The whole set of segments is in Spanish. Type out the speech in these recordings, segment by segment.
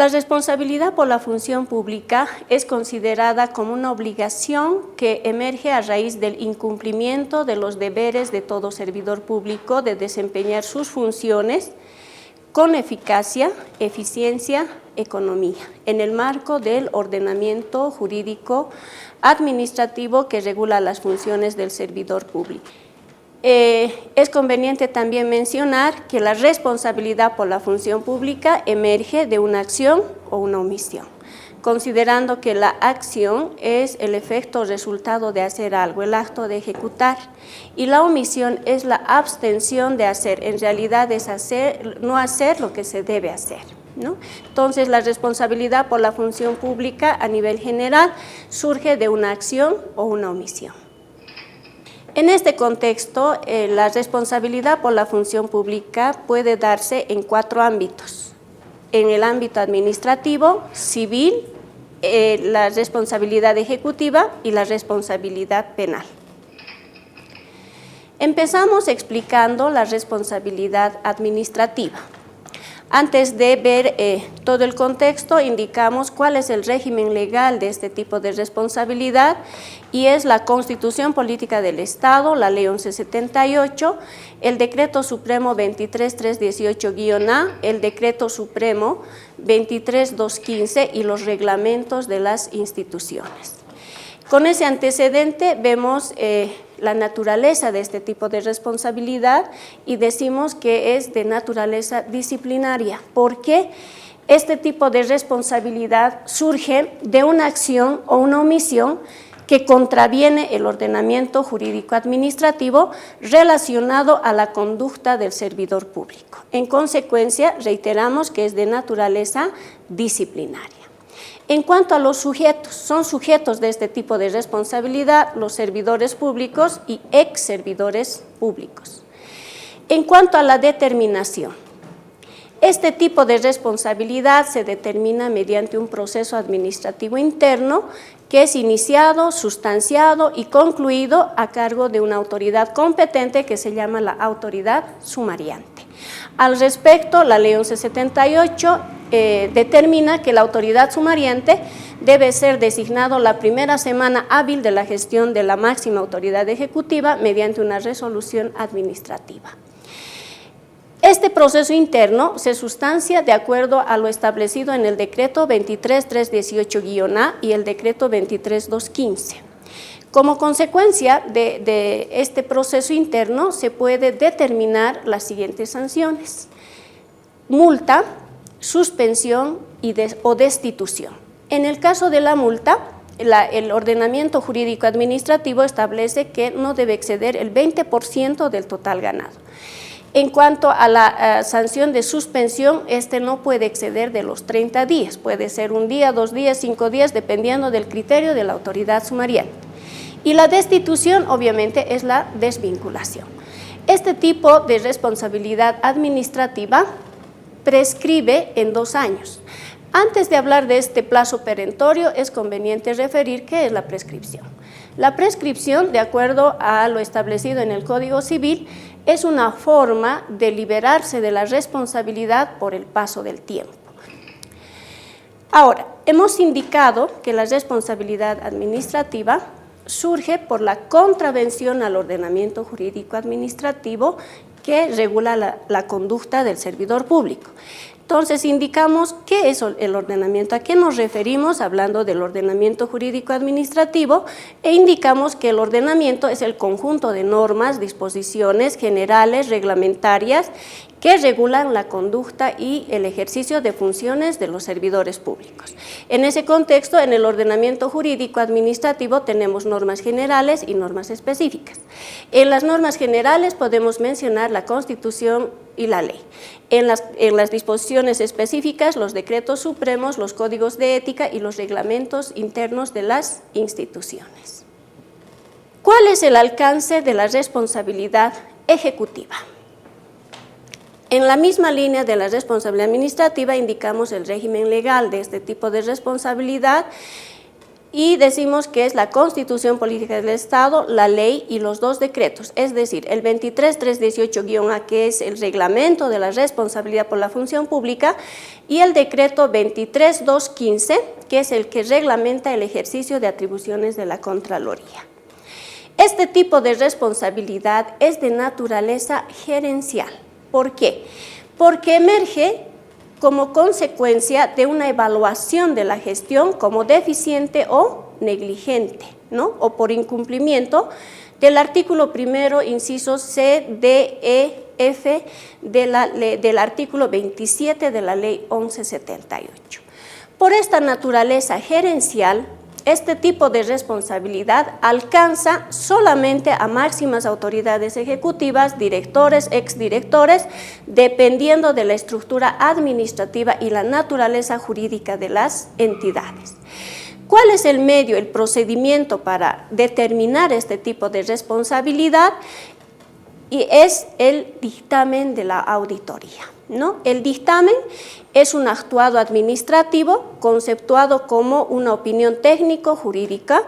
La responsabilidad por la función pública es considerada como una obligación que emerge a raíz del incumplimiento de los deberes de todo servidor público de desempeñar sus funciones con eficacia, eficiencia, economía, en el marco del ordenamiento jurídico administrativo que regula las funciones del servidor público. Es conveniente también mencionar que la responsabilidad por la función pública emerge de una acción o una omisión, considerando que la acción es el efecto o resultado de hacer algo, el acto de ejecutar, y la omisión es la abstención de hacer, en realidad es no hacer lo que se debe hacer, ¿no? Entonces, la responsabilidad por la función pública a nivel general surge de una acción o una omisión. En este contexto, la responsabilidad por la función pública puede darse en 4 ámbitos. En el ámbito administrativo, civil, la responsabilidad ejecutiva y la responsabilidad penal. Empezamos explicando la responsabilidad administrativa. Antes de ver todo el contexto, indicamos cuál es el régimen legal de este tipo de responsabilidad, y es la Constitución Política del Estado, la Ley 1178, el Decreto Supremo 23318-A, el Decreto Supremo 23215 y los reglamentos de las instituciones. Con ese antecedente vemos la naturaleza de este tipo de responsabilidad y decimos que es de naturaleza disciplinaria, porque este tipo de responsabilidad surge de una acción o una omisión que contraviene el ordenamiento jurídico administrativo relacionado a la conducta del servidor público. En consecuencia, reiteramos que es de naturaleza disciplinaria. En cuanto a los sujetos, son sujetos de este tipo de responsabilidad los servidores públicos y ex servidores públicos. En cuanto a la determinación, este tipo de responsabilidad se determina mediante un proceso administrativo interno que es iniciado, sustanciado y concluido a cargo de una autoridad competente que se llama la autoridad sumariante. Al respecto, la Ley 1178 determina que la autoridad sumariante debe ser designado la primera semana hábil de la gestión de la máxima autoridad ejecutiva mediante una resolución administrativa. Este proceso interno se sustancia de acuerdo a lo establecido en el Decreto 23318-A y el Decreto 23215. Como consecuencia de este proceso interno se puede determinar las siguientes sanciones: multa, suspensión o destitución. En el caso de la multa, el ordenamiento jurídico administrativo establece que no debe exceder el 20% del total ganado. En cuanto a la sanción de suspensión, este no puede exceder de los 30 días, puede ser 1 día, 2 días, 5 días, dependiendo del criterio de la autoridad sumariante. Y la destitución, obviamente, es la desvinculación. Este tipo de responsabilidad administrativa prescribe en 2 años. Antes de hablar de este plazo perentorio, es conveniente referir qué es la prescripción. La prescripción, de acuerdo a lo establecido en el Código Civil, es una forma de liberarse de la responsabilidad por el paso del tiempo. Ahora, hemos indicado que la responsabilidad administrativa surge por la contravención al ordenamiento jurídico administrativo que regula la conducta del servidor público. Entonces, indicamos qué es el ordenamiento, a qué nos referimos hablando del ordenamiento jurídico administrativo, e indicamos que el ordenamiento es el conjunto de normas, disposiciones generales, reglamentarias, que regulan la conducta y el ejercicio de funciones de los servidores públicos. En ese contexto, en el ordenamiento jurídico administrativo tenemos normas generales y normas específicas. En las normas generales podemos mencionar la Constitución y la ley. En las disposiciones específicas, los decretos supremos, los códigos de ética y los reglamentos internos de las instituciones. ¿Cuál es el alcance de la responsabilidad ejecutiva? En la misma línea de la responsabilidad administrativa indicamos el régimen legal de este tipo de responsabilidad y decimos que es la Constitución Política del Estado, la ley y los dos decretos, es decir, el 23318-A, que es el reglamento de la responsabilidad por la función pública, y el decreto 23215, que es el que reglamenta el ejercicio de atribuciones de la Contraloría. Este tipo de responsabilidad es de naturaleza gerencial. ¿Por qué? Porque emerge como consecuencia de una evaluación de la gestión como deficiente o negligente, ¿no? O por incumplimiento del artículo primero, incisos C, D, E, F del artículo 27 de la Ley 1178. Por esta naturaleza gerencial, este tipo de responsabilidad alcanza solamente a máximas autoridades ejecutivas, directores, exdirectores, dependiendo de la estructura administrativa y la naturaleza jurídica de las entidades. ¿Cuál es el medio, el procedimiento para determinar este tipo de responsabilidad? Y es el dictamen de la auditoría, ¿no? El dictamen es un actuado administrativo conceptuado como una opinión técnico-jurídica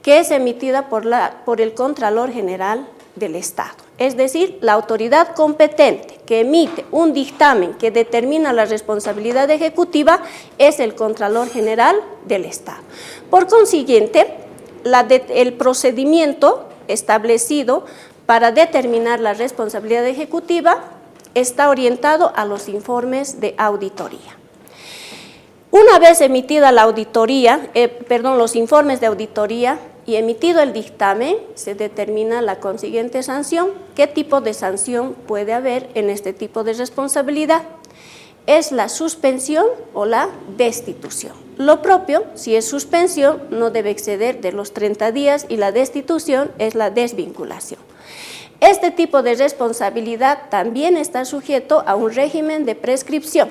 que es emitida por el Contralor General del Estado. Es decir, la autoridad competente que emite un dictamen que determina la responsabilidad ejecutiva es el Contralor General del Estado. Por consiguiente, el procedimiento establecido para determinar la responsabilidad ejecutiva está orientado a los informes de auditoría. Una vez emitida la auditoría, los informes de auditoría y emitido el dictamen, se determina la consiguiente sanción. ¿Qué tipo de sanción puede haber en este tipo de responsabilidad? Es la suspensión o la destitución. Lo propio, si es suspensión, no debe exceder de los 30 días y la destitución es la desvinculación. Este tipo de responsabilidad también está sujeto a un régimen de prescripción.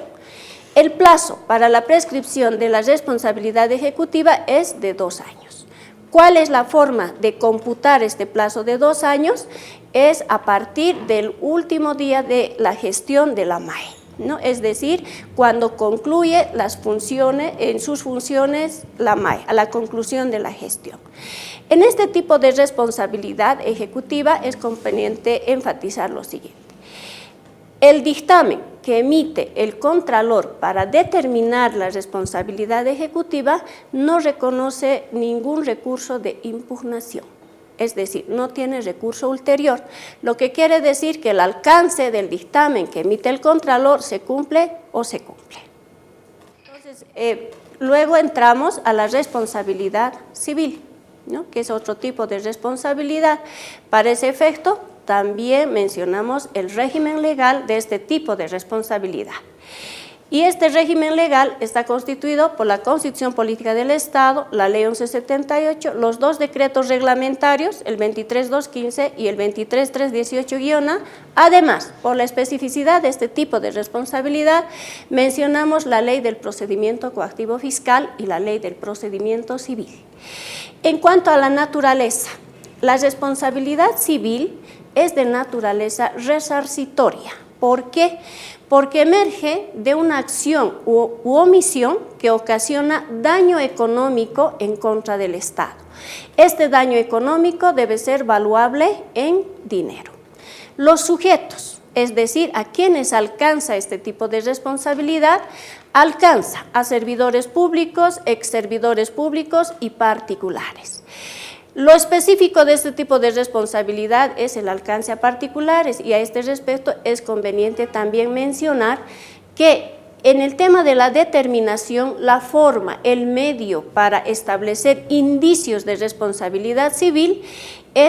El plazo para la prescripción de la responsabilidad ejecutiva es de 2 años. ¿Cuál es la forma de computar este plazo de 2 años? Es a partir del último día de la gestión de la MAE, ¿no? Es decir, cuando concluye en sus funciones la MAE, a la conclusión de la gestión. En este tipo de responsabilidad ejecutiva es conveniente enfatizar lo siguiente. El dictamen que emite el Contralor para determinar la responsabilidad ejecutiva no reconoce ningún recurso de impugnación, es decir, no tiene recurso ulterior, lo que quiere decir que el alcance del dictamen que emite el Contralor se cumple o se cumple. Entonces, luego entramos a la responsabilidad civil, ¿no? Que es otro tipo de responsabilidad. Para ese efecto, también mencionamos el régimen legal de este tipo de responsabilidad. Y este régimen legal está constituido por la Constitución Política del Estado, la Ley 1178, los dos decretos reglamentarios, el 23215 y el 23318-A. Además, por la especificidad de este tipo de responsabilidad, mencionamos la Ley del Procedimiento Coactivo Fiscal y la Ley del Procedimiento Civil. En cuanto a la naturaleza, la responsabilidad civil es de naturaleza resarcitoria. ¿Por qué? Porque emerge de una acción u omisión que ocasiona daño económico en contra del Estado. Este daño económico debe ser valuable en dinero. Los sujetos, es decir, a quienes alcanza este tipo de responsabilidad, alcanza a servidores públicos, exservidores públicos y particulares. Lo específico de este tipo de responsabilidad es el alcance a particulares y a este respecto es conveniente también mencionar que en el tema de la determinación, la forma, el medio para establecer indicios de responsabilidad civil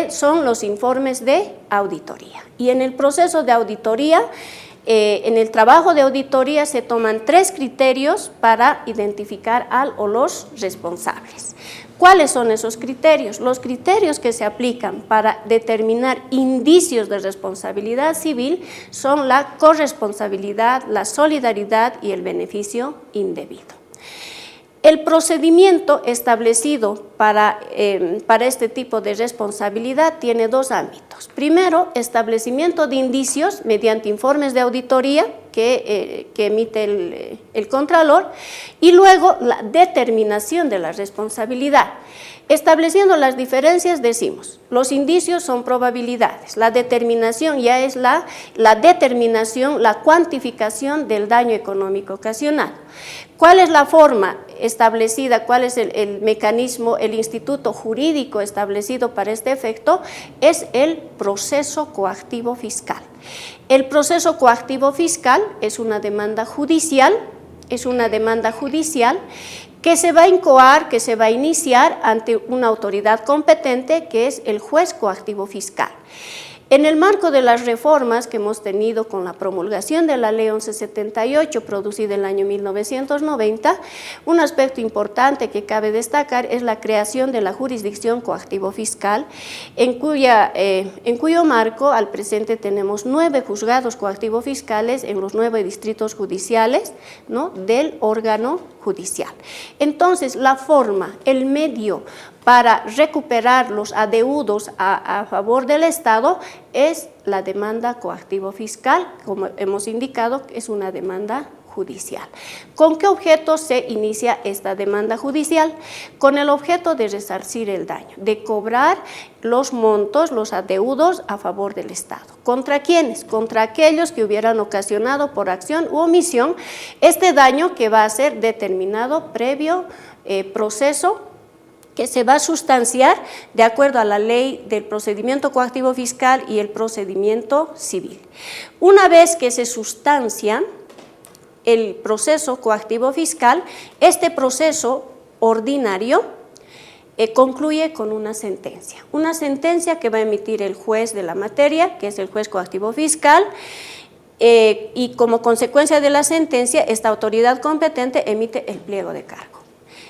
son los informes de auditoría. Y en el proceso de auditoría, en el trabajo de auditoría se toman 3 criterios para identificar al o los responsables. ¿Cuáles son esos criterios? Los criterios que se aplican para determinar indicios de responsabilidad civil son la corresponsabilidad, la solidaridad y el beneficio indebido. El procedimiento establecido para este tipo de responsabilidad tiene 2 ámbitos. Primero, establecimiento de indicios mediante informes de auditoría, que emite el Contralor, y luego la determinación de la responsabilidad. Estableciendo las diferencias decimos, los indicios son probabilidades, la determinación ya es la determinación, la cuantificación del daño económico ocasionado. ¿Cuál es la forma establecida? ¿Cuál es el mecanismo, el instituto jurídico establecido para este efecto? Es el proceso coactivo fiscal. El proceso coactivo fiscal es una demanda judicial, que se va a incoar, que se va a iniciar ante una autoridad competente que es el juez coactivo fiscal. En el marco de las reformas que hemos tenido con la promulgación de la Ley 1178, producida en el año 1990, un aspecto importante que cabe destacar es la creación de la jurisdicción coactivo fiscal, en cuyo marco al presente tenemos 9 juzgados coactivo fiscales en los 9 distritos judiciales, ¿no?, del órgano judicial. Entonces, la forma, el medio para recuperar los adeudos a favor del Estado es la demanda coactivo fiscal, como hemos indicado, es una demanda judicial. ¿Con qué objeto se inicia esta demanda judicial? Con el objeto de resarcir el daño, de cobrar los montos, los adeudos a favor del Estado. ¿Contra quiénes? Contra aquellos que hubieran ocasionado por acción u omisión este daño que va a ser determinado previo proceso que se va a sustanciar de acuerdo a la ley del procedimiento coactivo fiscal y el procedimiento civil. Una vez que se sustancia el proceso coactivo fiscal, este proceso ordinario concluye con una sentencia que va a emitir el juez de la materia, que es el juez coactivo fiscal, y como consecuencia de la sentencia, esta autoridad competente emite el pliego de cargo.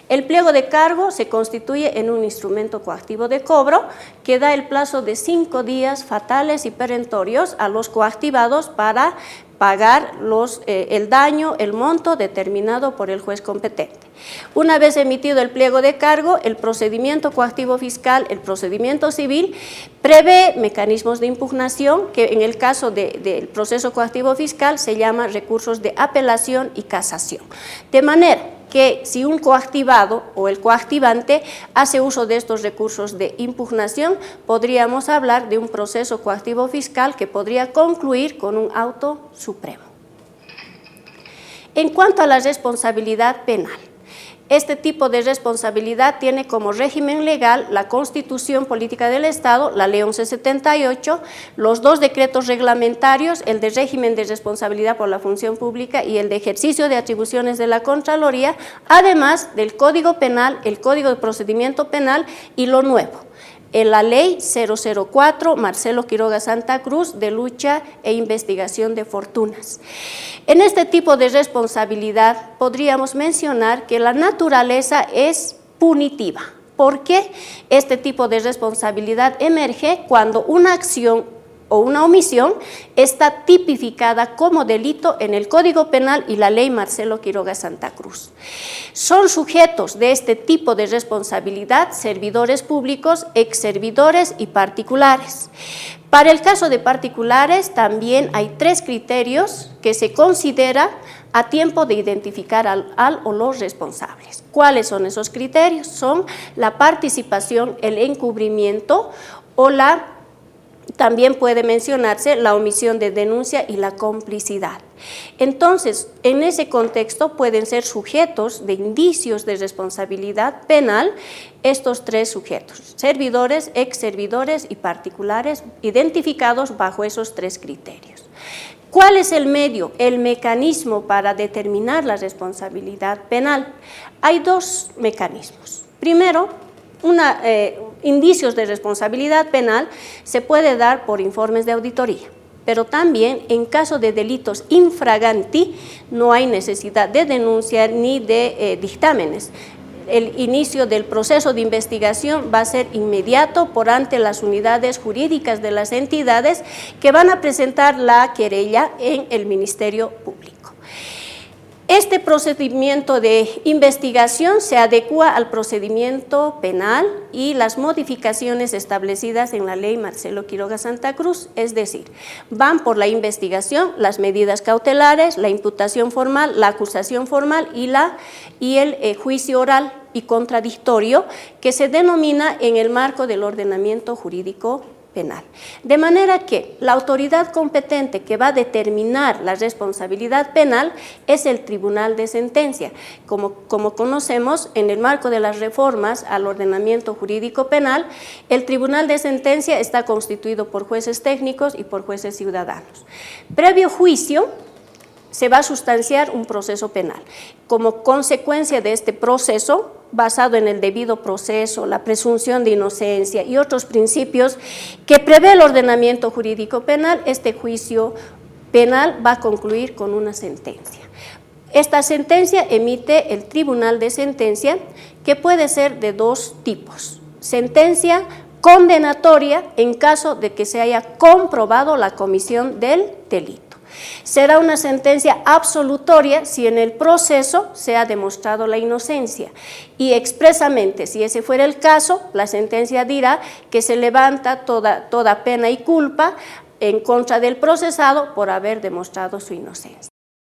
El pliego de cargo se constituye en un instrumento coactivo de cobro que da el plazo de 5 días fatales y perentorios a los coactivados para pagar el daño, el monto determinado por el juez competente. Una vez emitido el pliego de cargo, el procedimiento coactivo fiscal, el procedimiento civil, prevé mecanismos de impugnación que en el caso del proceso coactivo fiscal se llama recursos de apelación y casación. De manera que si un coactivado o el coactivante hace uso de estos recursos de impugnación, podríamos hablar de un proceso coactivo fiscal que podría concluir con un auto supremo. En cuanto a la responsabilidad penal, este tipo de responsabilidad tiene como régimen legal la Constitución Política del Estado, la Ley 1178, los 2 decretos reglamentarios, el de régimen de responsabilidad por la función pública y el de ejercicio de atribuciones de la Contraloría, además del Código Penal, el Código de Procedimiento Penal y lo nuevo, en la Ley 004 Marcelo Quiroga Santa Cruz de lucha e investigación de fortunas. En este tipo de responsabilidad podríamos mencionar que la naturaleza es punitiva. ¿Por qué este tipo de responsabilidad emerge cuando una acción o una omisión está tipificada como delito en el Código Penal y la Ley Marcelo Quiroga Santa Cruz? Son sujetos de este tipo de responsabilidad servidores públicos, exservidores y particulares. Para el caso de particulares también hay 3 criterios que se considera a tiempo de identificar al o los responsables. ¿Cuáles son esos criterios? Son la participación, el encubrimiento o también puede mencionarse la omisión de denuncia y la complicidad. Entonces, en ese contexto pueden ser sujetos de indicios de responsabilidad penal estos 3 sujetos, servidores, exservidores y particulares, identificados bajo esos 3 criterios. ¿Cuál es el medio, el mecanismo para determinar la responsabilidad penal? Hay 2 mecanismos. Primero, indicios de responsabilidad penal se puede dar por informes de auditoría, pero también en caso de delitos infraganti no hay necesidad de denuncia ni de dictámenes. El inicio del proceso de investigación va a ser inmediato por ante las unidades jurídicas de las entidades que van a presentar la querella en el Ministerio Público. Este procedimiento de investigación se adecua al procedimiento penal y las modificaciones establecidas en la ley Marcelo Quiroga Santa Cruz, es decir, van por la investigación, las medidas cautelares, la imputación formal, la acusación formal y el juicio oral y contradictorio que se denomina en el marco del ordenamiento jurídico penal. De manera que la autoridad competente que va a determinar la responsabilidad penal es el Tribunal de Sentencia. Como conocemos, en el marco de las reformas al ordenamiento jurídico penal, el Tribunal de Sentencia está constituido por jueces técnicos y por jueces ciudadanos. Previo juicio, se va a sustanciar un proceso penal. Como consecuencia de este proceso, basado en el debido proceso, la presunción de inocencia y otros principios que prevé el ordenamiento jurídico penal, este juicio penal va a concluir con una sentencia. Esta sentencia emite el Tribunal de Sentencia, que puede ser de dos tipos: sentencia condenatoria en caso de que se haya comprobado la comisión del delito. Será una sentencia absolutoria si en el proceso se ha demostrado la inocencia, y expresamente, si ese fuera el caso, la sentencia dirá que se levanta toda pena y culpa en contra del procesado por haber demostrado su inocencia.